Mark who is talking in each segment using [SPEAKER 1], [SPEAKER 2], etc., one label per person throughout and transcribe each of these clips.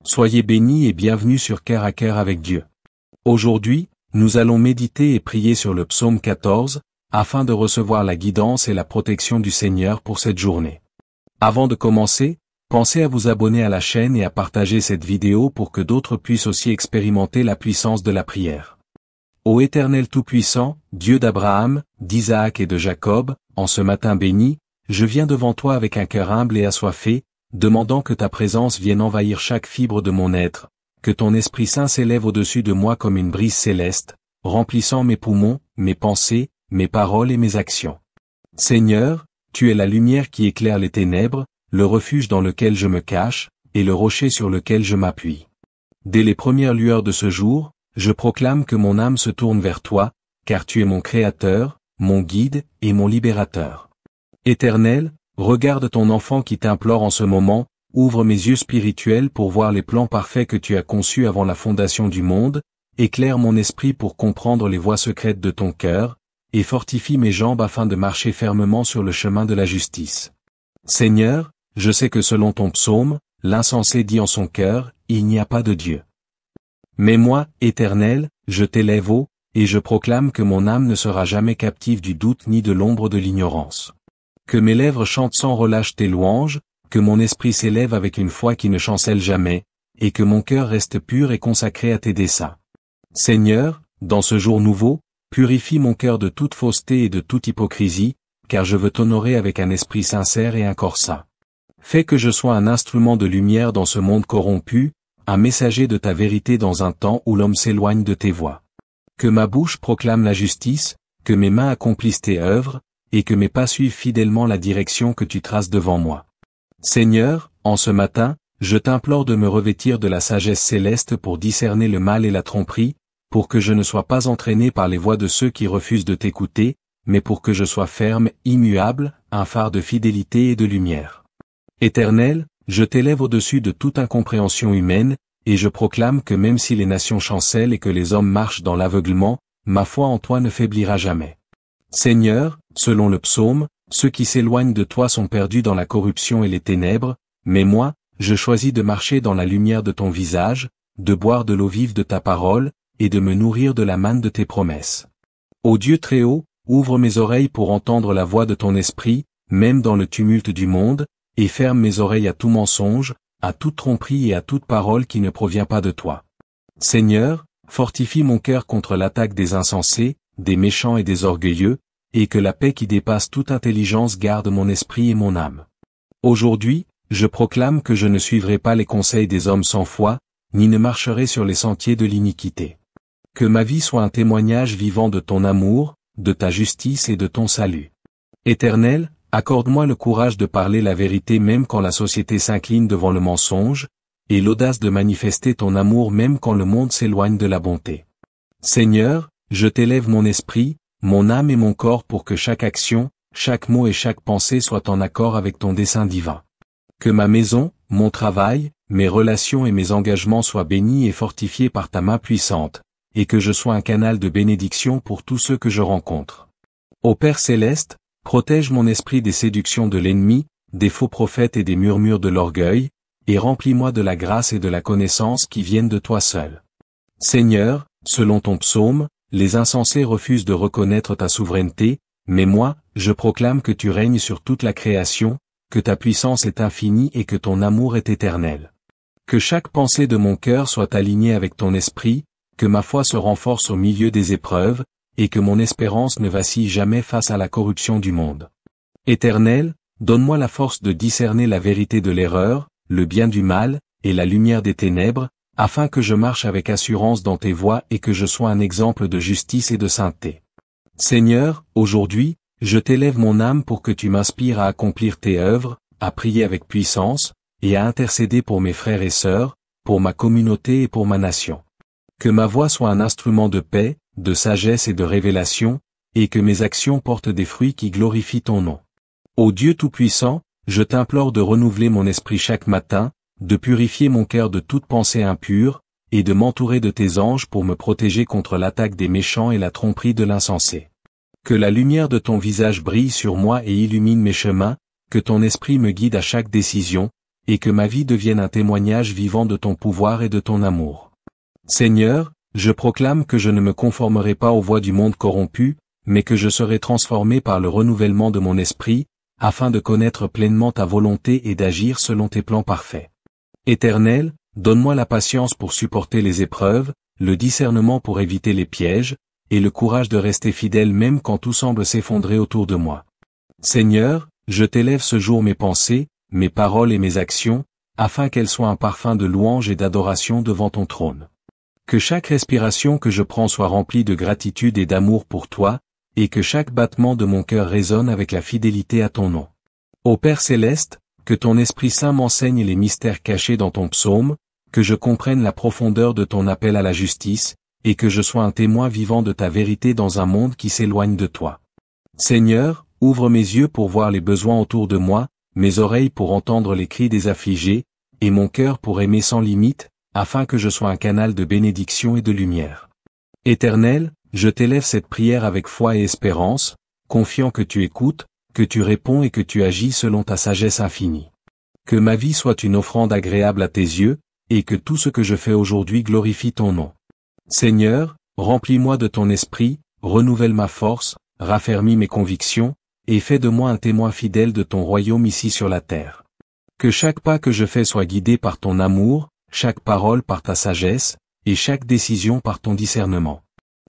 [SPEAKER 1] Soyez bénis et bienvenus sur Cœur à Cœur avec Dieu. Aujourd'hui, nous allons méditer et prier sur le psaume 14, afin de recevoir la guidance et la protection du Seigneur pour cette journée. Avant de commencer, pensez à vous abonner à la chaîne et à partager cette vidéo pour que d'autres puissent aussi expérimenter la puissance de la prière. Ô Éternel Tout-Puissant, Dieu d'Abraham, d'Isaac et de Jacob, en ce matin béni, je viens devant toi avec un cœur humble et assoiffé, demandant que ta présence vienne envahir chaque fibre de mon être, que ton Esprit Saint s'élève au-dessus de moi comme une brise céleste, remplissant mes poumons, mes pensées, mes paroles et mes actions. Seigneur, tu es la lumière qui éclaire les ténèbres, le refuge dans lequel je me cache, et le rocher sur lequel je m'appuie. Dès les premières lueurs de ce jour, je proclame que mon âme se tourne vers toi, car tu es mon Créateur, mon guide et mon libérateur. Éternel, regarde ton enfant qui t'implore en ce moment, ouvre mes yeux spirituels pour voir les plans parfaits que tu as conçus avant la fondation du monde, éclaire mon esprit pour comprendre les voies secrètes de ton cœur, et fortifie mes jambes afin de marcher fermement sur le chemin de la justice. Seigneur, je sais que selon ton psaume, l'insensé dit en son cœur, il n'y a pas de Dieu. Mais moi, Éternel, je t'élève haut, et je proclame que mon âme ne sera jamais captive du doute ni de l'ombre de l'ignorance. Que mes lèvres chantent sans relâche tes louanges, que mon esprit s'élève avec une foi qui ne chancelle jamais, et que mon cœur reste pur et consacré à tes desseins. Seigneur, dans ce jour nouveau, purifie mon cœur de toute fausseté et de toute hypocrisie, car je veux t'honorer avec un esprit sincère et un corps saint. Fais que je sois un instrument de lumière dans ce monde corrompu, un messager de ta vérité dans un temps où l'homme s'éloigne de tes voies. Que ma bouche proclame la justice, que mes mains accomplissent tes œuvres, et que mes pas suivent fidèlement la direction que tu traces devant moi. Seigneur, en ce matin, je t'implore de me revêtir de la sagesse céleste pour discerner le mal et la tromperie, pour que je ne sois pas entraîné par les voies de ceux qui refusent de t'écouter, mais pour que je sois ferme, immuable, un phare de fidélité et de lumière. Éternel, je t'élève au-dessus de toute incompréhension humaine, et je proclame que même si les nations chancellent et que les hommes marchent dans l'aveuglement, ma foi en toi ne faiblira jamais. Seigneur, selon le psaume, ceux qui s'éloignent de toi sont perdus dans la corruption et les ténèbres, mais moi, je choisis de marcher dans la lumière de ton visage, de boire de l'eau vive de ta parole, et de me nourrir de la manne de tes promesses. Ô Dieu très haut, ouvre mes oreilles pour entendre la voix de ton esprit, même dans le tumulte du monde, et ferme mes oreilles à tout mensonge, à toute tromperie et à toute parole qui ne provient pas de toi. Seigneur, fortifie mon cœur contre l'attaque des insensés, des méchants et des orgueilleux, et que la paix qui dépasse toute intelligence garde mon esprit et mon âme. Aujourd'hui, je proclame que je ne suivrai pas les conseils des hommes sans foi, ni ne marcherai sur les sentiers de l'iniquité. Que ma vie soit un témoignage vivant de ton amour, de ta justice et de ton salut. Éternel, accorde-moi le courage de parler la vérité même quand la société s'incline devant le mensonge, et l'audace de manifester ton amour même quand le monde s'éloigne de la bonté. Seigneur, je t'élève mon esprit, mon âme et mon corps pour que chaque action, chaque mot et chaque pensée soient en accord avec ton dessein divin. Que ma maison, mon travail, mes relations et mes engagements soient bénis et fortifiés par ta main puissante, et que je sois un canal de bénédiction pour tous ceux que je rencontre. Ô Père céleste, protège mon esprit des séductions de l'ennemi, des faux prophètes et des murmures de l'orgueil, et remplis-moi de la grâce et de la connaissance qui viennent de toi seul. Seigneur, selon ton psaume, les insensés refusent de reconnaître ta souveraineté, mais moi, je proclame que tu règnes sur toute la création, que ta puissance est infinie et que ton amour est éternel. Que chaque pensée de mon cœur soit alignée avec ton esprit, que ma foi se renforce au milieu des épreuves, et que mon espérance ne vacille jamais face à la corruption du monde. Éternel, donne-moi la force de discerner la vérité de l'erreur, le bien du mal, et la lumière des ténèbres, afin que je marche avec assurance dans tes voies et que je sois un exemple de justice et de sainteté. Seigneur, aujourd'hui, je t'élève mon âme pour que tu m'inspires à accomplir tes œuvres, à prier avec puissance, et à intercéder pour mes frères et sœurs, pour ma communauté et pour ma nation. Que ma voix soit un instrument de paix, de sagesse et de révélation, et que mes actions portent des fruits qui glorifient ton nom. Ô Dieu Tout-Puissant, je t'implore de renouveler mon esprit chaque matin, de purifier mon cœur de toute pensée impure, et de m'entourer de tes anges pour me protéger contre l'attaque des méchants et la tromperie de l'insensé. Que la lumière de ton visage brille sur moi et illumine mes chemins, que ton esprit me guide à chaque décision, et que ma vie devienne un témoignage vivant de ton pouvoir et de ton amour. Seigneur, je proclame que je ne me conformerai pas aux voies du monde corrompu, mais que je serai transformé par le renouvellement de mon esprit, afin de connaître pleinement ta volonté et d'agir selon tes plans parfaits. Éternel, donne-moi la patience pour supporter les épreuves, le discernement pour éviter les pièges, et le courage de rester fidèle même quand tout semble s'effondrer autour de moi. Seigneur, je t'élève ce jour mes pensées, mes paroles et mes actions, afin qu'elles soient un parfum de louange et d'adoration devant ton trône. Que chaque respiration que je prends soit remplie de gratitude et d'amour pour toi, et que chaque battement de mon cœur résonne avec la fidélité à ton nom. Ô Père céleste, que ton Esprit Saint m'enseigne les mystères cachés dans ton psaume, que je comprenne la profondeur de ton appel à la justice, et que je sois un témoin vivant de ta vérité dans un monde qui s'éloigne de toi. Seigneur, ouvre mes yeux pour voir les besoins autour de moi, mes oreilles pour entendre les cris des affligés, et mon cœur pour aimer sans limite, afin que je sois un canal de bénédiction et de lumière. Éternel, je t'élève cette prière avec foi et espérance, confiant que tu écoutes, que tu réponds et que tu agis selon ta sagesse infinie. Que ma vie soit une offrande agréable à tes yeux, et que tout ce que je fais aujourd'hui glorifie ton nom. Seigneur, remplis-moi de ton esprit, renouvelle ma force, raffermis mes convictions, et fais de moi un témoin fidèle de ton royaume ici sur la terre. Que chaque pas que je fais soit guidé par ton amour, chaque parole par ta sagesse, et chaque décision par ton discernement.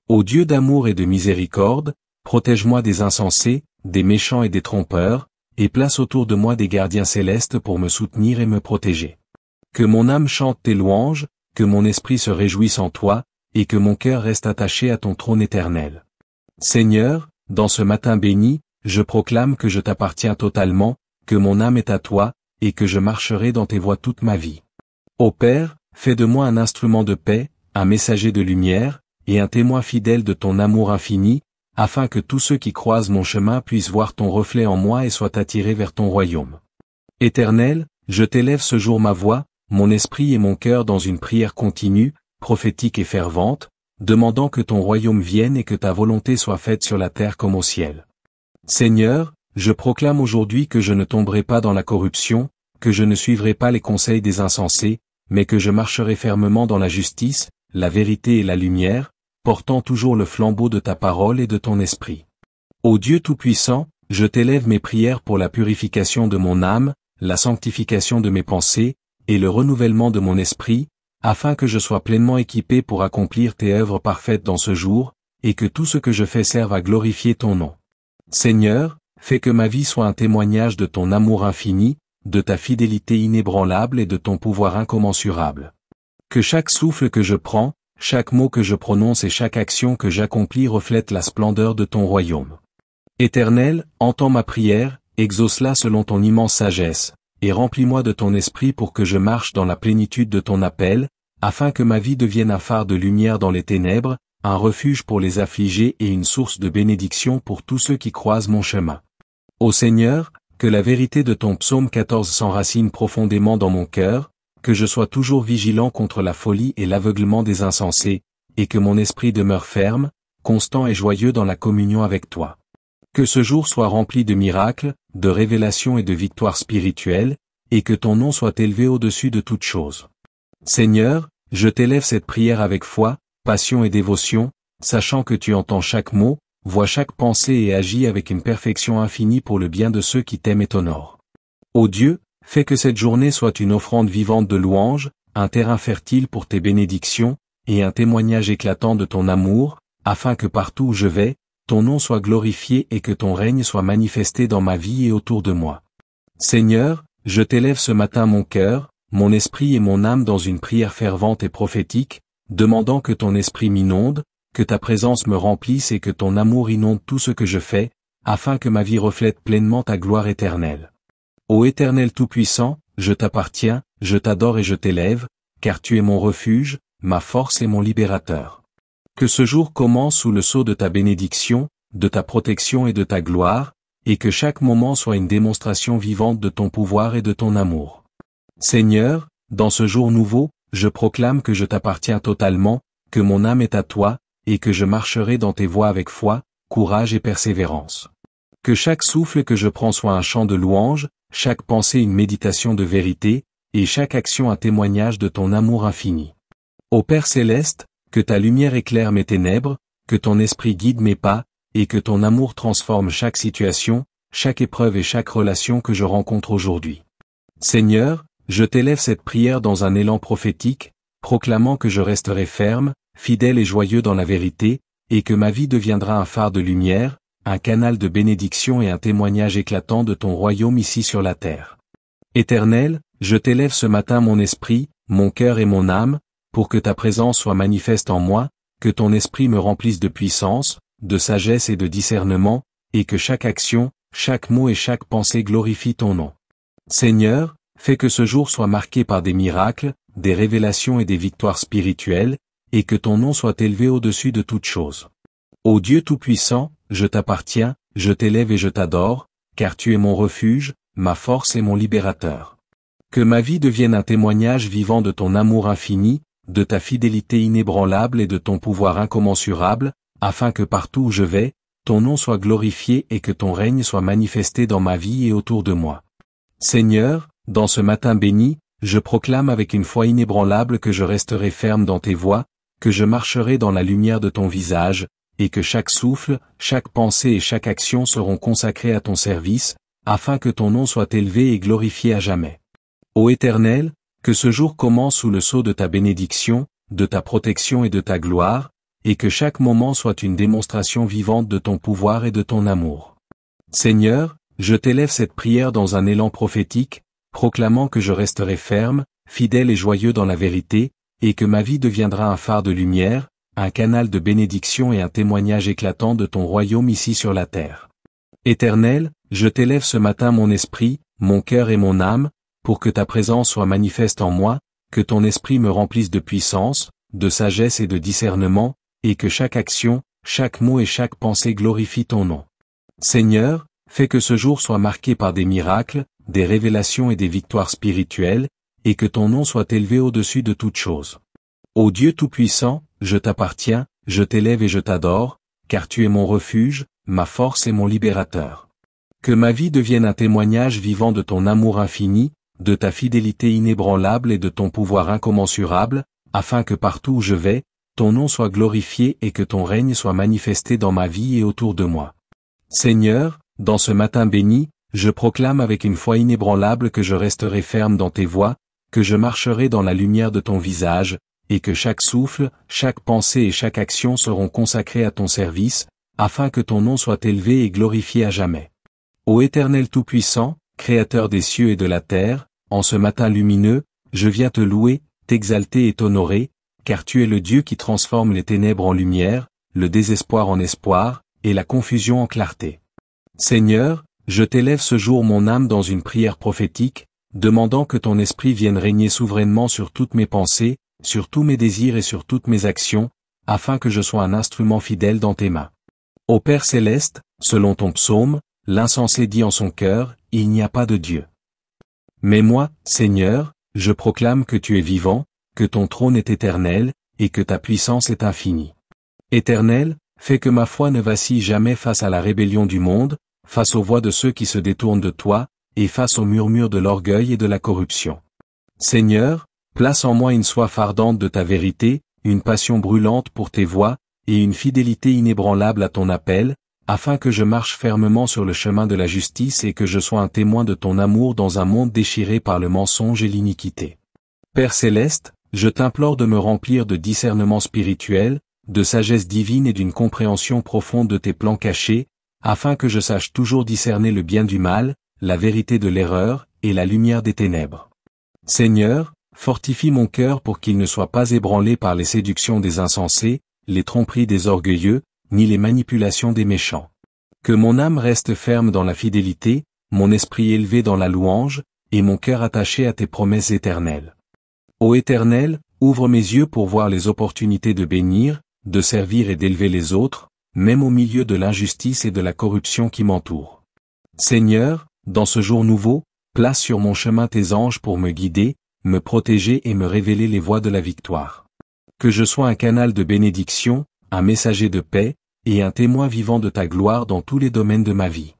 [SPEAKER 1] Ô Dieu d'amour et de miséricorde, protège-moi des insensés, des méchants et des trompeurs, et place autour de moi des gardiens célestes pour me soutenir et me protéger. Que mon âme chante tes louanges, que mon esprit se réjouisse en toi, et que mon cœur reste attaché à ton trône éternel. Seigneur, dans ce matin béni, je proclame que je t'appartiens totalement, que mon âme est à toi, et que je marcherai dans tes voies toute ma vie. Ô Père, fais de moi un instrument de paix, un messager de lumière, et un témoin fidèle de ton amour infini, afin que tous ceux qui croisent mon chemin puissent voir ton reflet en moi et soient attirés vers ton royaume. Éternel, je t'élève ce jour ma voix, mon esprit et mon cœur dans une prière continue, prophétique et fervente, demandant que ton royaume vienne et que ta volonté soit faite sur la terre comme au ciel. Seigneur, je proclame aujourd'hui que je ne tomberai pas dans la corruption, que je ne suivrai pas les conseils des insensés, mais que je marcherai fermement dans la justice, la vérité et la lumière, portant toujours le flambeau de ta parole et de ton esprit. Ô Dieu Tout-Puissant, je t'élève mes prières pour la purification de mon âme, la sanctification de mes pensées, et le renouvellement de mon esprit, afin que je sois pleinement équipé pour accomplir tes œuvres parfaites dans ce jour, et que tout ce que je fais serve à glorifier ton nom. Seigneur, fais que ma vie soit un témoignage de ton amour infini, de ta fidélité inébranlable et de ton pouvoir incommensurable. Que chaque souffle que je prends, chaque mot que je prononce et chaque action que j'accomplis reflète la splendeur de ton royaume. Éternel, entends ma prière, exauce-la selon ton immense sagesse, et remplis-moi de ton esprit pour que je marche dans la plénitude de ton appel, afin que ma vie devienne un phare de lumière dans les ténèbres, un refuge pour les affligés et une source de bénédiction pour tous ceux qui croisent mon chemin. Ô Seigneur, que la vérité de ton psaume 14 s'enracine profondément dans mon cœur, que je sois toujours vigilant contre la folie et l'aveuglement des insensés, et que mon esprit demeure ferme, constant et joyeux dans la communion avec toi. Que ce jour soit rempli de miracles, de révélations et de victoires spirituelles, et que ton nom soit élevé au-dessus de toutes choses. Seigneur, je t'élève cette prière avec foi, passion et dévotion, sachant que tu entends chaque mot, vois chaque pensée et agis avec une perfection infinie pour le bien de ceux qui t'aiment et t'honorent. Ô Dieu, fais que cette journée soit une offrande vivante de louange, un terrain fertile pour tes bénédictions, et un témoignage éclatant de ton amour, afin que partout où je vais, ton nom soit glorifié et que ton règne soit manifesté dans ma vie et autour de moi. Seigneur, je t'élève ce matin mon cœur, mon esprit et mon âme dans une prière fervente et prophétique, demandant que ton esprit m'inonde, que ta présence me remplisse et que ton amour inonde tout ce que je fais, afin que ma vie reflète pleinement ta gloire éternelle. Ô Éternel Tout-Puissant, je t'appartiens, je t'adore et je t'élève, car tu es mon refuge, ma force et mon libérateur. Que ce jour commence sous le sceau de ta bénédiction, de ta protection et de ta gloire, et que chaque moment soit une démonstration vivante de ton pouvoir et de ton amour. Seigneur, dans ce jour nouveau, je proclame que je t'appartiens totalement, que mon âme est à toi, et que je marcherai dans tes voies avec foi, courage et persévérance. Que chaque souffle que je prends soit un chant de louange, chaque pensée une méditation de vérité, et chaque action un témoignage de ton amour infini. Ô Père céleste, que ta lumière éclaire mes ténèbres, que ton esprit guide mes pas, et que ton amour transforme chaque situation, chaque épreuve et chaque relation que je rencontre aujourd'hui. Seigneur, je t'élève cette prière dans un élan prophétique, proclamant que je resterai ferme, fidèle et joyeux dans la vérité, et que ma vie deviendra un phare de lumière, un canal de bénédiction et un témoignage éclatant de ton royaume ici sur la terre. Éternel, je t'élève ce matin mon esprit, mon cœur et mon âme, pour que ta présence soit manifeste en moi, que ton esprit me remplisse de puissance, de sagesse et de discernement, et que chaque action, chaque mot et chaque pensée glorifie ton nom. Seigneur, fais que ce jour soit marqué par des miracles, des révélations et des victoires spirituelles, et que ton nom soit élevé au-dessus de toute chose. Ô Dieu Tout-Puissant, je t'appartiens, je t'élève et je t'adore, car tu es mon refuge, ma force et mon libérateur. Que ma vie devienne un témoignage vivant de ton amour infini, de ta fidélité inébranlable et de ton pouvoir incommensurable, afin que partout où je vais, ton nom soit glorifié et que ton règne soit manifesté dans ma vie et autour de moi. Seigneur, dans ce matin béni, je proclame avec une foi inébranlable que je resterai ferme dans tes voies, que je marcherai dans la lumière de ton visage, et que chaque souffle, chaque pensée et chaque action seront consacrés à ton service, afin que ton nom soit élevé et glorifié à jamais. Ô Éternel, que ce jour commence sous le sceau de ta bénédiction, de ta protection et de ta gloire, et que chaque moment soit une démonstration vivante de ton pouvoir et de ton amour. Seigneur, je t'élève cette prière dans un élan prophétique, proclamant que je resterai ferme, fidèle et joyeux dans la vérité, et que ma vie deviendra un phare de lumière, un canal de bénédiction et un témoignage éclatant de ton royaume ici sur la terre. Éternel, je t'élève ce matin mon esprit, mon cœur et mon âme, pour que ta présence soit manifeste en moi, que ton esprit me remplisse de puissance, de sagesse et de discernement, et que chaque action, chaque mot et chaque pensée glorifie ton nom. Seigneur, fais que ce jour soit marqué par des miracles, des révélations et des victoires spirituelles, et que ton nom soit élevé au-dessus de toute chose. Ô Dieu Tout-Puissant, je t'appartiens, je t'élève et je t'adore, car tu es mon refuge, ma force et mon libérateur. Que ma vie devienne un témoignage vivant de ton amour infini, de ta fidélité inébranlable et de ton pouvoir incommensurable, afin que partout où je vais, ton nom soit glorifié et que ton règne soit manifesté dans ma vie et autour de moi. Seigneur, dans ce matin béni, je proclame avec une foi inébranlable que je resterai ferme dans tes voies, que je marcherai dans la lumière de ton visage, et que chaque souffle, chaque pensée et chaque action seront consacrés à ton service, afin que ton nom soit élevé et glorifié à jamais. Ô Éternel Tout-Puissant, Créateur des cieux et de la terre, en ce matin lumineux, je viens te louer, t'exalter et t'honorer, car tu es le Dieu qui transforme les ténèbres en lumière, le désespoir en espoir, et la confusion en clarté. Seigneur, je t'élève ce jour mon âme dans une prière prophétique, demandant que ton esprit vienne régner souverainement sur toutes mes pensées, sur tous mes désirs et sur toutes mes actions, afin que je sois un instrument fidèle dans tes mains. Ô Père céleste, selon ton psaume, l'insensé dit en son cœur, il n'y a pas de Dieu. Mais moi, Seigneur, je proclame que tu es vivant, que ton trône est éternel, et que ta puissance est infinie. Éternel, fais que ma foi ne vacille jamais face à la rébellion du monde, face aux voix de ceux qui se détournent de toi, et face aux murmures de l'orgueil et de la corruption. Seigneur, place en moi une soif ardente de ta vérité, une passion brûlante pour tes voies, et une fidélité inébranlable à ton appel, afin que je marche fermement sur le chemin de la justice et que je sois un témoin de ton amour dans un monde déchiré par le mensonge et l'iniquité. Père céleste, je t'implore de me remplir de discernement spirituel, de sagesse divine et d'une compréhension profonde de tes plans cachés, afin que je sache toujours discerner le bien du mal, la vérité de l'erreur, et la lumière des ténèbres. Seigneur, fortifie mon cœur pour qu'il ne soit pas ébranlé par les séductions des insensés, les tromperies des orgueilleux, ni les manipulations des méchants. Que mon âme reste ferme dans la fidélité, mon esprit élevé dans la louange, et mon cœur attaché à tes promesses éternelles. Ô Éternel, ouvre mes yeux pour voir les opportunités de bénir, de servir et d'élever les autres, même au milieu de l'injustice et de la corruption qui m'entourent. Seigneur, dans ce jour nouveau, place sur mon chemin tes anges pour me guider, me protéger et me révéler les voies de la victoire. Que je sois un canal de bénédiction, un messager de paix, et un témoin vivant de ta gloire dans tous les domaines de ma vie.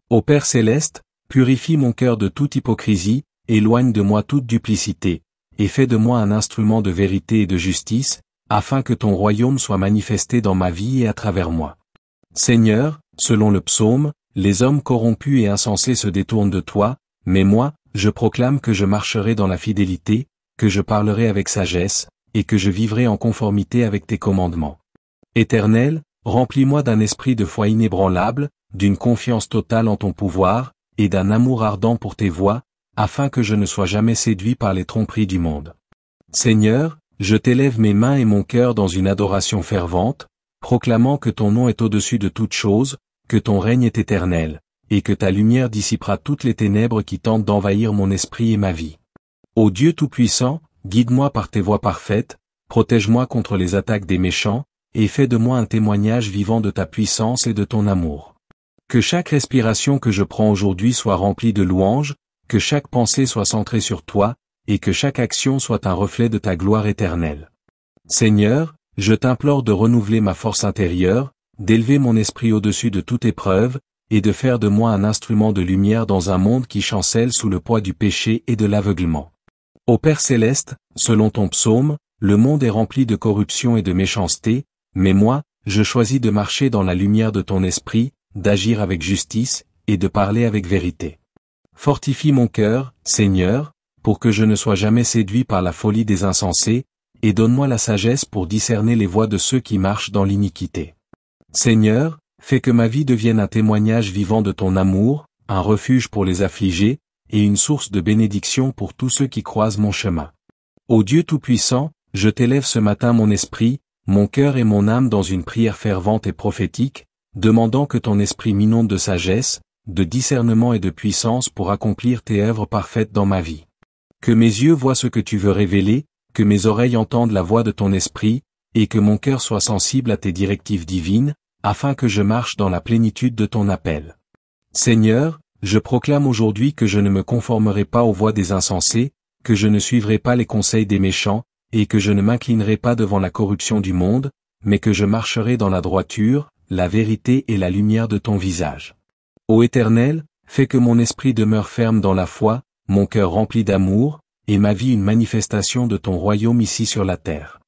[SPEAKER 1] Ô Père céleste, purifie mon cœur de toute hypocrisie, éloigne de moi toute duplicité, et fais de moi un instrument de vérité et de justice, afin que ton royaume soit manifesté dans ma vie et à travers moi. Seigneur, selon le psaume, les hommes corrompus et insensés se détournent de toi, mais moi, je proclame que je marcherai dans la fidélité, que je parlerai avec sagesse, et que je vivrai en conformité avec tes commandements. Éternel, remplis-moi d'un esprit de foi inébranlable, d'une confiance totale en ton pouvoir, et d'un amour ardent pour tes voies, afin que je ne sois jamais séduit par les tromperies du monde. Seigneur, je t'élève mes mains et mon cœur dans une adoration fervente, proclamant que ton nom est au-dessus de toute chose, que ton règne est éternel, et que ta lumière dissipera toutes les ténèbres qui tentent d'envahir mon esprit et ma vie. Ô Dieu Tout-Puissant, guide-moi par tes voies parfaites, protège-moi contre les attaques des méchants, et fais de moi un témoignage vivant de ta puissance et de ton amour. Que chaque respiration que je prends aujourd'hui soit remplie de louanges, que chaque pensée soit centrée sur toi, et que chaque action soit un reflet de ta gloire éternelle. Seigneur, je t'implore de renouveler ma force intérieure, d'élever mon esprit au-dessus de toute épreuve, et de faire de moi un instrument de lumière dans un monde qui chancelle sous le poids du péché et de l'aveuglement. Ô Père céleste, selon ton psaume, le monde est rempli de corruption et de méchanceté, mais moi, je choisis de marcher dans la lumière de ton esprit, d'agir avec justice, et de parler avec vérité. Fortifie mon cœur, Seigneur, pour que je ne sois jamais séduit par la folie des insensés, et donne-moi la sagesse pour discerner les voies de ceux qui marchent dans l'iniquité. Seigneur, fais que ma vie devienne un témoignage vivant de ton amour, un refuge pour les affligés, et une source de bénédiction pour tous ceux qui croisent mon chemin. Ô Dieu Tout-Puissant, je t'élève ce matin mon esprit, mon cœur et mon âme dans une prière fervente et prophétique, demandant que ton esprit m'inonde de sagesse, de discernement et de puissance pour accomplir tes œuvres parfaites dans ma vie. Que mes yeux voient ce que tu veux révéler, que mes oreilles entendent la voix de ton esprit, et que mon cœur soit sensible à tes directives divines, afin que je marche dans la plénitude de ton appel. Seigneur, je proclame aujourd'hui que je ne me conformerai pas aux voies des insensés, que je ne suivrai pas les conseils des méchants, et que je ne m'inclinerai pas devant la corruption du monde, mais que je marcherai dans la droiture, la vérité et la lumière de ton visage. Ô Éternel, fais que mon esprit demeure ferme dans la foi, mon cœur rempli d'amour, et ma vie une manifestation de ton royaume ici sur la terre.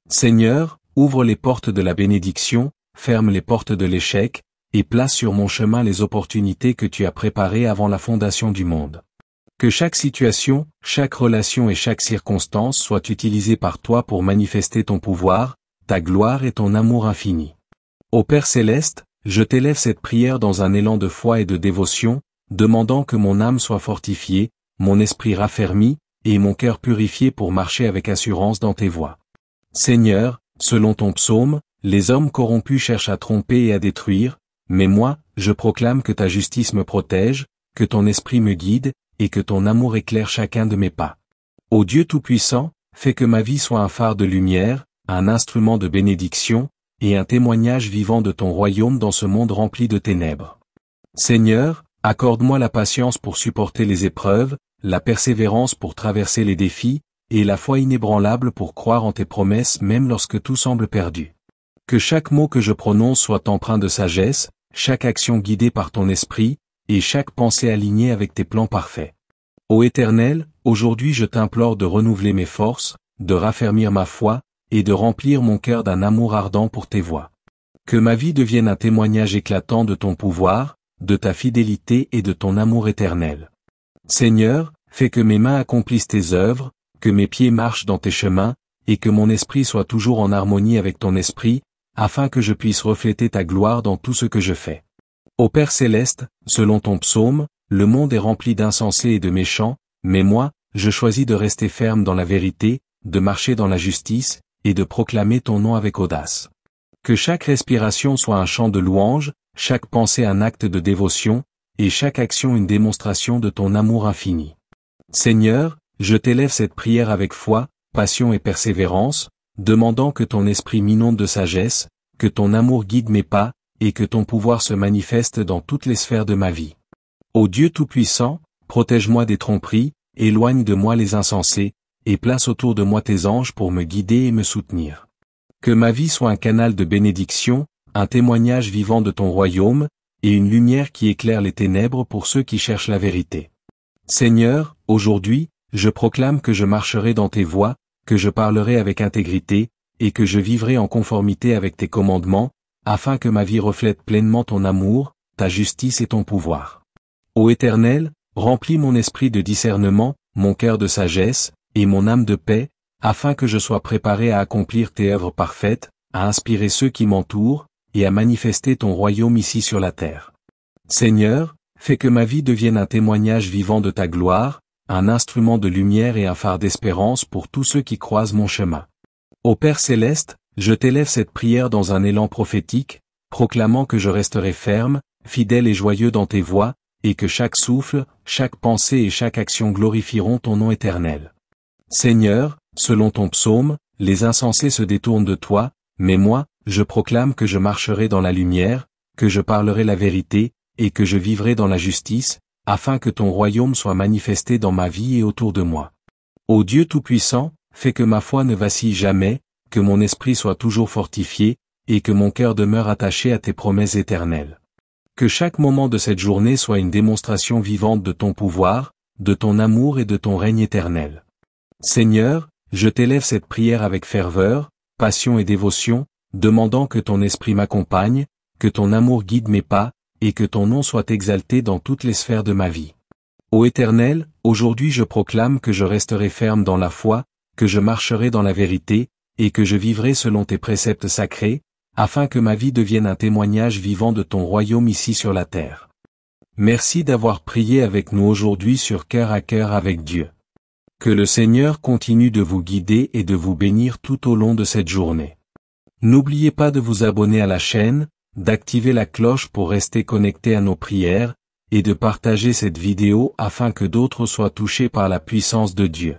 [SPEAKER 1] Seigneur, ouvre les portes de la bénédiction, ferme les portes de l'échec, et place sur mon chemin les opportunités que tu as préparées avant la fondation du monde. Que chaque situation, chaque relation et chaque circonstance soit utilisée par toi pour manifester ton pouvoir, ta gloire et ton amour infini. Ô Père céleste, je t'élève cette prière dans un élan de foi et de dévotion, demandant que mon âme soit fortifiée, mon esprit raffermi, et mon cœur purifié pour marcher avec assurance dans tes voies. Seigneur, selon ton psaume, les hommes corrompus cherchent à tromper et à détruire, mais moi, je proclame que ta justice me protège, que ton esprit me guide, et que ton amour éclaire chacun de mes pas. Ô Dieu Tout-Puissant, fais que ma vie soit un phare de lumière, un instrument de bénédiction, et un témoignage vivant de ton royaume dans ce monde rempli de ténèbres. Seigneur, accorde-moi la patience pour supporter les épreuves, la persévérance pour traverser les défis, et la foi inébranlable pour croire en tes promesses même lorsque tout semble perdu. Que chaque mot que je prononce soit empreint de sagesse, chaque action guidée par ton esprit, et chaque pensée alignée avec tes plans parfaits. Ô Éternel, aujourd'hui je t'implore de renouveler mes forces, de raffermir ma foi, et de remplir mon cœur d'un amour ardent pour tes voies. Que ma vie devienne un témoignage éclatant de ton pouvoir, de ta fidélité et de ton amour éternel. Seigneur, fais que mes mains accomplissent tes œuvres, que mes pieds marchent dans tes chemins, et que mon esprit soit toujours en harmonie avec ton esprit, afin que je puisse refléter ta gloire dans tout ce que je fais. Ô Père céleste, selon ton psaume, le monde est rempli d'insensés et de méchants, mais moi, je choisis de rester ferme dans la vérité, de marcher dans la justice, et de proclamer ton nom avec audace. Que chaque respiration soit un chant de louange, chaque pensée un acte de dévotion, et chaque action une démonstration de ton amour infini. Seigneur, je t'élève cette prière avec foi, passion et persévérance, demandant que ton esprit m'inonde de sagesse, que ton amour guide mes pas, et que ton pouvoir se manifeste dans toutes les sphères de ma vie. Ô Dieu Tout-Puissant, protège-moi des tromperies, éloigne de moi les insensés, et place autour de moi tes anges pour me guider et me soutenir. Que ma vie soit un canal de bénédiction, un témoignage vivant de ton royaume, et une lumière qui éclaire les ténèbres pour ceux qui cherchent la vérité. Seigneur, aujourd'hui, je proclame que je marcherai dans tes voies, que je parlerai avec intégrité, et que je vivrai en conformité avec tes commandements, afin que ma vie reflète pleinement ton amour, ta justice et ton pouvoir. Ô Éternel, remplis mon esprit de discernement, mon cœur de sagesse, et mon âme de paix, afin que je sois préparé à accomplir tes œuvres parfaites, à inspirer ceux qui m'entourent, et à manifester ton royaume ici sur la terre. Seigneur, fais que ma vie devienne un témoignage vivant de ta gloire, un instrument de lumière et un phare d'espérance pour tous ceux qui croisent mon chemin. Ô Père céleste, je t'élève cette prière dans un élan prophétique, proclamant que je resterai ferme, fidèle et joyeux dans tes voies, et que chaque souffle, chaque pensée et chaque action glorifieront ton nom éternel. Seigneur, selon ton psaume, les insensés se détournent de toi, mais moi, je proclame que je marcherai dans la lumière, que je parlerai la vérité, et que je vivrai dans la justice, afin que ton royaume soit manifesté dans ma vie et autour de moi. Ô Dieu Tout-Puissant, fais que ma foi ne vacille jamais, que mon esprit soit toujours fortifié, et que mon cœur demeure attaché à tes promesses éternelles. Que chaque moment de cette journée soit une démonstration vivante de ton pouvoir, de ton amour et de ton règne éternel. Seigneur, je t'élève cette prière avec ferveur, passion et dévotion, demandant que ton esprit m'accompagne, que ton amour guide mes pas, et que ton nom soit exalté dans toutes les sphères de ma vie. Ô Éternel, aujourd'hui je proclame que je resterai ferme dans la foi, que je marcherai dans la vérité, et que je vivrai selon tes préceptes sacrés, afin que ma vie devienne un témoignage vivant de ton royaume ici sur la terre. Merci d'avoir prié avec nous aujourd'hui sur Cœur à Cœur avec Dieu. Que le Seigneur continue de vous guider et de vous bénir tout au long de cette journée. N'oubliez pas de vous abonner à la chaîne, d'activer la cloche pour rester connecté à nos prières, et de partager cette vidéo afin que d'autres soient touchés par la puissance de Dieu.